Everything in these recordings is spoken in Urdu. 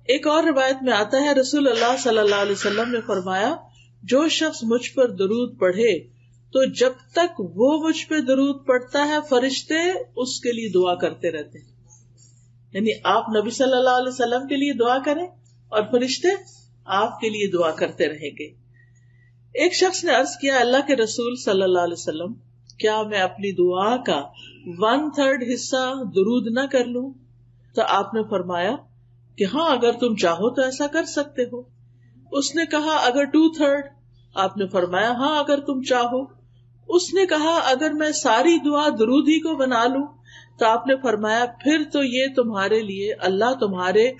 ایک اور روایت میں آتا ہے رسول اللہ صلی اللہ علیہ وسلم نے فرمایا جو شخص مجھ پر درود پڑھے تو جب تک وہ مجھ پہ درود پڑھتا ہے فرشتے اس کے لیے دعا کرتے رہتے ہیں. یعنی آپ نبی صلی اللہ علیہ وسلم کے لیے دعا کریں اور فرشتے آپ کے لیے دعا کرتے رہیں گے. ایک شخص نے عرض کیا اللہ کے رسول صلی اللہ علیہ وسلم کیا میں اپنی دعا کا 1/3 حصہ درود نہ کر لوں؟ تو آپ نے فرمایا کہ ہاں اگر تم چاہو تو ایسا کر سکتے ہو. اس نے کہا اگر 2/3؟ آپ نے فرمایا ہاں اگر تم چاہو. اس نے کہا اگر میں ساری دعا درود ہی کو بنا لوں؟ تو آپ نے فرمایا پھر تو یہ تمہارے لیے اللہ تمہارے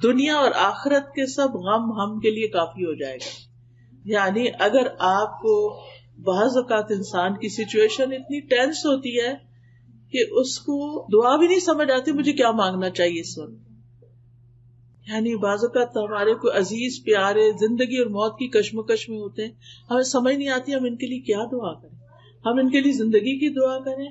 دنیا اور آخرت کے سب غم ہم کے لیے کافی ہو جائے گا. یعنی اگر آپ کو بعض اوقات انسان کی سچویشن اتنی ٹینس ہوتی ہے کہ اس کو دعا بھی نہیں سمجھ آتی مجھے کیا مانگنا چاہیے اس وقت. یعنی بعض اوقات ہمارے کوئی عزیز پیارے زندگی اور موت کی کشمکش میں ہوتے ہیں, ہمیں سمجھ نہیں آتی ہم ان کے لیے کیا دعا کریں. ہم ان کے لیے زندگی کی دعا کریں,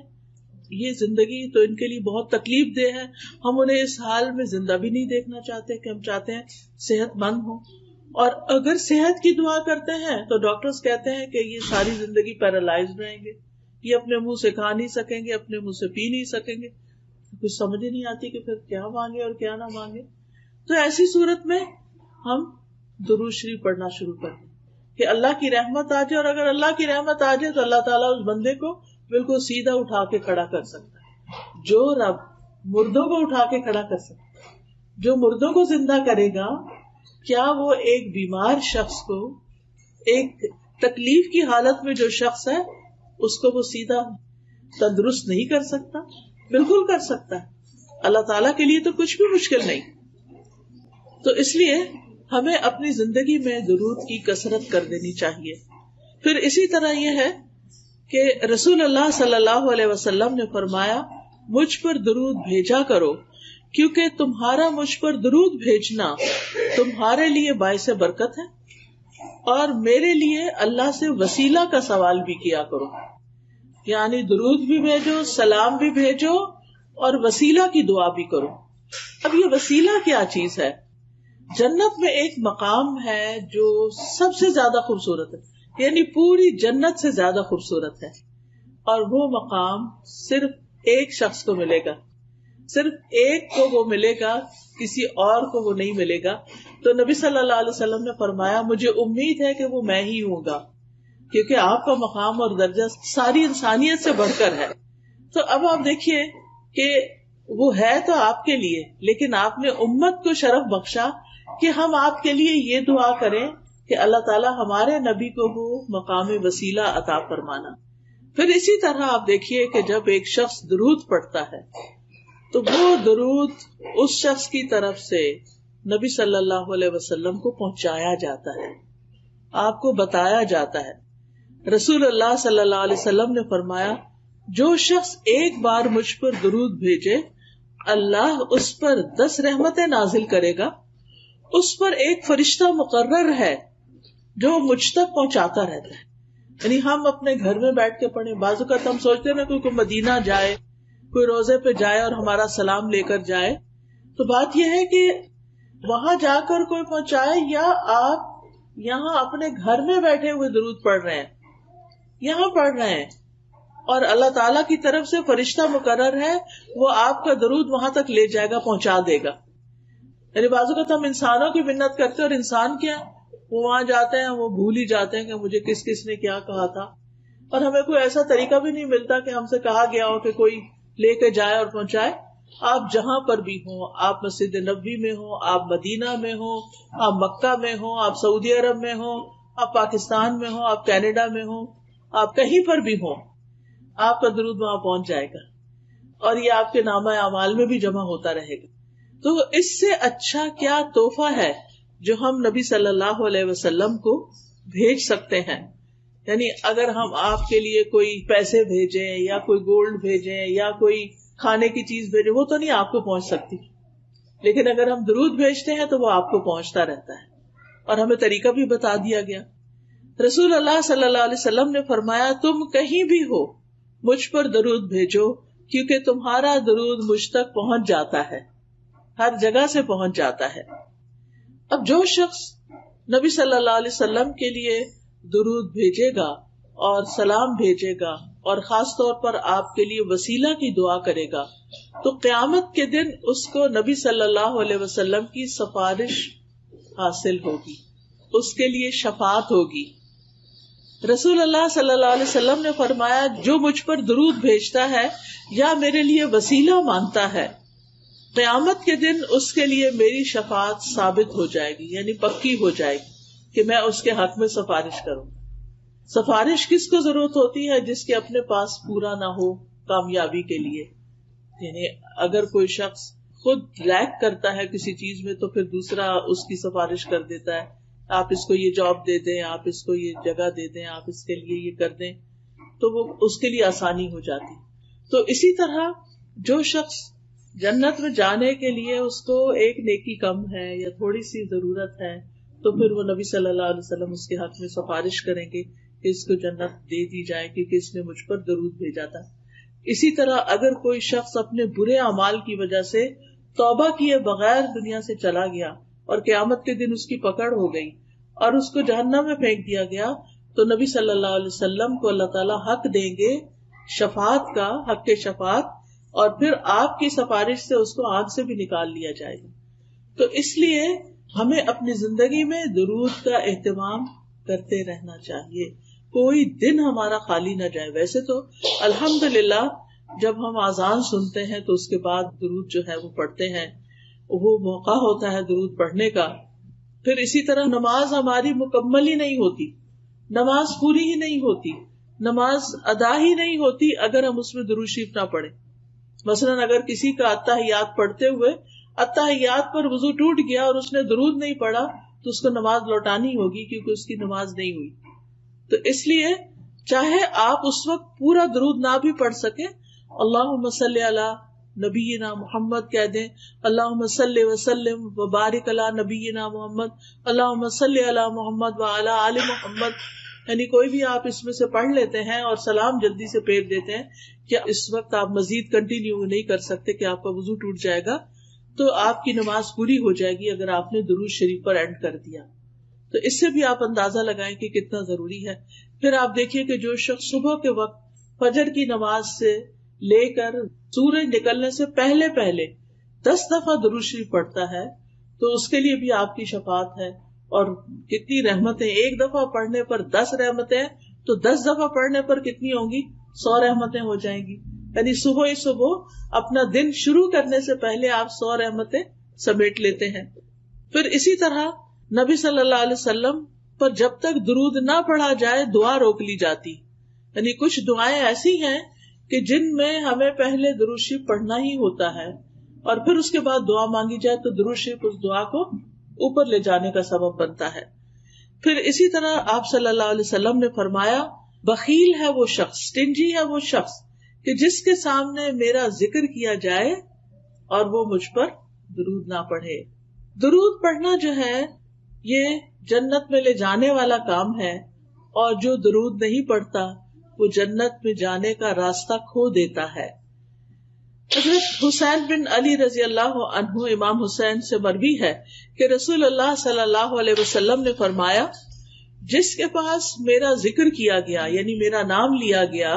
یہ زندگی تو ان کے لیے بہت تکلیف دہ ہے, ہم انہیں اس حال میں زندہ بھی نہیں دیکھنا چاہتے کہ ہم چاہتے ہیں صحت مند ہوں. اور اگر صحت کی دعا کرتے ہیں تو ڈاکٹرز کہتے ہیں کہ یہ ساری زندگی پیرالائزڈ رہیں گے, یہ اپنے منہ سے کھا نہیں سکیں گے, اپنے منہ سے پی نہیں سکیں گے. کچھ سمجھ ہی نہیں آتی کہ پھر کیا مانگے اور کیا نہ مانگے. تو ایسی صورت میں ہم درود شریف پڑھنا شروع کر دیں کہ اللہ کی رحمت آ جائے, اور اگر اللہ کی رحمت آ جائے تو اللہ تعالیٰ اس بندے کو بالکل سیدھا اٹھا کے کھڑا کر سکتا ہے. جو رب مردوں کو اٹھا کے کھڑا کر سکتا ہے, جو مردوں کو زندہ کرے گا, کیا وہ ایک بیمار شخص کو, ایک تکلیف کی حالت میں جو شخص ہے اس کو وہ سیدھا تندرست نہیں کر سکتا؟ بالکل کر سکتا ہے. اللہ تعالیٰ کے لیے تو کچھ بھی مشکل نہیں. تو اس لیے ہمیں اپنی زندگی میں درود کی کثرت کر دینی چاہیے. پھر اسی طرح یہ ہے کہ رسول اللہ صلی اللہ علیہ وسلم نے فرمایا مجھ پر درود بھیجا کرو کیونکہ تمہارا مجھ پر درود بھیجنا تمہارے لیے باعث برکت ہے, اور میرے لیے اللہ سے وسیلہ کا سوال بھی کیا کرو. یعنی درود بھی بھیجو, سلام بھی بھیجو, اور وسیلہ کی دعا بھی کرو. اب یہ وسیلہ کیا چیز ہے؟ جنت میں ایک مقام ہے جو سب سے زیادہ خوبصورت ہے, یعنی پوری جنت سے زیادہ خوبصورت ہے, اور وہ مقام صرف ایک شخص کو ملے گا, صرف ایک کو وہ ملے گا, کسی اور کو وہ نہیں ملے گا. تو نبی صلی اللہ علیہ وسلم نے فرمایا مجھے امید ہے کہ وہ میں ہی ہوں گا, کیونکہ آپ کا مقام اور درجہ ساری انسانیت سے بڑھ کر ہے. تو اب آپ دیکھیے کہ وہ ہے تو آپ کے لیے, لیکن آپ نے امت کو شرف بخشا کہ ہم آپ کے لیے یہ دعا کریں کہ اللہ تعالیٰ ہمارے نبی کو وہ مقام وسیلہ عطا فرمانا. پھر اسی طرح آپ دیکھیے کہ جب ایک شخص درود پڑھتا ہے تو وہ درود اس شخص کی طرف سے نبی صلی اللہ علیہ وسلم کو پہنچایا جاتا ہے, آپ کو بتایا جاتا ہے. رسول اللہ صلی اللہ علیہ وسلم نے فرمایا جو شخص ایک بار مجھ پر درود بھیجے اللہ اس پر 10 رحمتیں نازل کرے گا. اس پر ایک فرشتہ مقرر ہے جو مجھ تک پہنچاتا رہتا ہے. یعنی ہم اپنے گھر میں بیٹھ کے پڑھیں, بعض اوقات ہم سوچتے ہیں نا کوئی مدینہ جائے, کوئی روزے پہ جائے اور ہمارا سلام لے کر جائے, تو بات یہ ہے کہ وہاں جا کر کوئی پہنچائے یا آپ یہاں اپنے گھر میں بیٹھے ہوئے درود پڑھ رہے ہیں, یہاں پڑھ رہے ہیں, اور اللہ تعالیٰ کی طرف سے فرشتہ مقرر ہے وہ آپ کا درود وہاں تک لے جائے گا, پہنچا دے گا. یعنی بعض اوقات ہم انسانوں کی منت کرتے ہیں, اور انسان کیا وہ وہاں جاتے ہیں وہ بھول ہی جاتے ہیں کہ مجھے کس کس نے کیا کہا تھا, اور ہمیں کوئی ایسا طریقہ بھی نہیں ملتا کہ ہم سے کہا گیا ہو کہ کوئی لے کے جائے اور پہنچائے. آپ جہاں پر بھی ہوں, آپ مسجد نبوی میں ہوں, آپ مدینہ میں ہوں, آپ مکہ میں ہوں, آپ سعودی عرب میں ہوں, آپ پاکستان میں ہوں, آپ کینیڈا میں ہوں, آپ کہیں پر بھی ہوں, آپ کا درود وہاں پہنچ جائے گا, اور یہ آپ کے نامہ اعمال میں بھی جمع ہوتا رہے گا. تو اس سے اچھا کیا تحفہ ہے جو ہم نبی صلی اللہ علیہ وسلم کو بھیج سکتے ہیں. یعنی اگر ہم آپ کے لیے کوئی پیسے بھیجیں یا کوئی گولڈ بھیجیں یا کوئی کھانے کی چیز بھیجیں, وہ تو نہیں آپ کو پہنچ سکتی, لیکن اگر ہم درود بھیجتے ہیں تو وہ آپ کو پہنچتا رہتا ہے, اور ہمیں طریقہ بھی بتا دیا گیا. رسول اللہ صلی اللہ علیہ وسلم نے فرمایا تم کہیں بھی ہو مجھ پر درود بھیجو کیونکہ تمہارا درود مجھ تک پہنچ جاتا ہے, ہر جگہ سے پہنچ جاتا ہے. اب جو شخص نبی صلی اللہ علیہ وسلم کے لیے درود بھیجے گا اور سلام بھیجے گا اور خاص طور پر آپ کے لیے وسیلہ کی دعا کرے گا تو قیامت کے دن اس کو نبی صلی اللہ علیہ وسلم کی سفارش حاصل ہوگی، اس کے لیے شفاعت ہوگی. رسول اللہ صلی اللہ علیہ وسلم نے فرمایا جو مجھ پر درود بھیجتا ہے یا میرے لیے وسیلہ مانگتا ہے قیامت کے دن اس کے لیے میری شفاعت ثابت ہو جائے گی، یعنی پکی ہو جائے گی کہ میں اس کے حق میں سفارش کروں. سفارش کس کو ضرورت ہوتی ہے؟ جس کے اپنے پاس پورا نہ ہو کامیابی کے لیے. یعنی اگر کوئی شخص خود لیک کرتا ہے کسی چیز میں تو پھر دوسرا اس کی سفارش کر دیتا ہے، آپ اس کو یہ جاب دے دیں، آپ اس کو یہ جگہ دے دیں، آپ اس کے لیے یہ کر دیں، تو وہ اس کے لیے آسانی ہو جاتی. تو اسی طرح جو شخص جنت میں جانے کے لیے اس کو ایک نیکی کم ہے یا تھوڑی سی ضرورت ہے تو پھر وہ نبی صلی اللہ علیہ وسلم اس کے حق میں سفارش کریں گے کہ اس کو جنت دے دی جائے کیونکہ اس نے مجھ پر درود بھیجا تھا. اسی طرح اگر کوئی شخص اپنے برے اعمال کی وجہ سے توبہ کیے بغیر دنیا سے چلا گیا اور قیامت کے دن اس کی پکڑ ہو گئی اور اس کو جہنم میں پھینک دیا گیا تو نبی صلی اللہ علیہ وسلم کو اللہ تعالیٰ حق دیں گے شفاعت کا، حق کے شفاعت، اور پھر آپ کی سفارش سے اس کو آگ سے بھی نکال لیا جائے گا. تو اس لیے ہمیں اپنی زندگی میں درود کا اہتمام کرتے رہنا چاہیے، کوئی دن ہمارا خالی نہ جائے. ویسے تو الحمدللہ جب ہم اذان سنتے ہیں تو اس کے بعد درود جو ہے وہ پڑھتے ہیں، وہ موقع ہوتا ہے درود پڑھنے کا. پھر اسی طرح نماز ہماری مکمل ہی نہیں ہوتی، نماز پوری ہی نہیں ہوتی، نماز ادا ہی نہیں ہوتی اگر ہم اس میں درود شریف نہ پڑھیں. مثلاً اگر کسی کا اتحیات پڑھتے ہوئے اتحیات پر وضو ٹوٹ گیا اور اس نے درود نہیں پڑھا تو اس کو نماز لوٹانی ہوگی کیونکہ اس کی نماز نہیں ہوئی. تو اس لیے چاہے آپ اس وقت پورا درود نہ بھی پڑھ سکیں، اللہم صلی علی نبینا محمد کہہ دیں، اللہم صلی وسلم وبارک علی نبینا محمد، اللہم صلی علی محمد وعلی آل محمد. یعنی کوئی بھی آپ اس میں سے پڑھ لیتے ہیں اور سلام جلدی سے پھیر دیتے ہیں کہ اس وقت آپ مزید کنٹینیو نہیں کر سکتے کہ آپ کا وضو ٹوٹ جائے گا، تو آپ کی نماز پوری ہو جائے گی اگر آپ نے درود شریف پر اینڈ کر دیا. تو اس سے بھی آپ اندازہ لگائیں کہ کتنا ضروری ہے. پھر آپ دیکھیے کہ جو شخص صبح کے وقت فجر کی نماز سے لے کر سورج نکلنے سے پہلے 10 دفعہ درود شریف پڑھتا ہے تو اس کے لیے بھی آپ کی شفاعت ہے. اور کتنی رحمتیں، ایک دفعہ پڑھنے پر 10 رحمتیں، تو 10 دفعہ پڑھنے پر کتنی ہوں گی؟ 100 رحمتیں ہو جائیں گی. یعنی صبح ہی صبح اپنا دن شروع کرنے سے پہلے آپ 100 رحمتیں سمیٹ لیتے ہیں. پھر اسی طرح نبی صلی اللہ علیہ وسلم پر جب تک درود نہ پڑھا جائے دعا روک لی جاتی. یعنی کچھ دعائیں ایسی ہیں کہ جن میں ہمیں پہلے درود شریف پڑھنا ہی ہوتا ہے اور پھر اس کے بعد دعا مانگی جائے تو درود شریف اس دعا کو اوپر لے جانے کا سبب بنتا ہے. پھر اسی طرح آپ صلی اللہ علیہ وسلم نے فرمایا بخیل ہے وہ شخص، سٹنجی ہے وہ شخص کہ جس کے سامنے میرا ذکر کیا جائے اور وہ مجھ پر درود نہ پڑھے. درود پڑھنا جو ہے یہ جنت میں لے جانے والا کام ہے، اور جو درود نہیں پڑھتا وہ جنت میں جانے کا راستہ کھو دیتا ہے. حضرت حسین بن علی رضی اللہ عنہ امام حسین سے مروی ہے کہ رسول اللہ صلی اللہ علیہ وسلم نے فرمایا جس کے پاس میرا ذکر کیا گیا یعنی میرا نام لیا گیا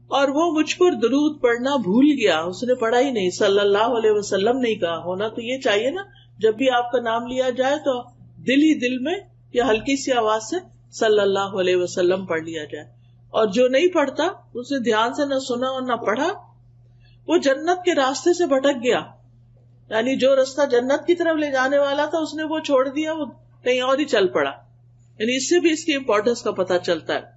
اور وہ مجھ پر درود پڑھنا بھول گیا، اس نے پڑھا ہی نہیں، صلی اللہ علیہ وسلم نہیں کہا. ہونا تو یہ چاہیے نا، جب بھی آپ کا نام لیا جائے تو دل ہی دل میں یا ہلکی سی آواز سے صلی اللہ علیہ وسلم پڑھ لیا جائے. اور جو نہیں پڑھتا، اس نے دھیان سے نہ سنا اور نہ پڑھا، وہ جنت کے راستے سے بھٹک گیا. یعنی جو راستہ جنت کی طرف لے جانے والا تھا اس نے وہ چھوڑ دیا، وہ کہیں اور ہی چل پڑا. یعنی اس سے بھی اس کی امپورٹنس کا پتہ چلتا ہے.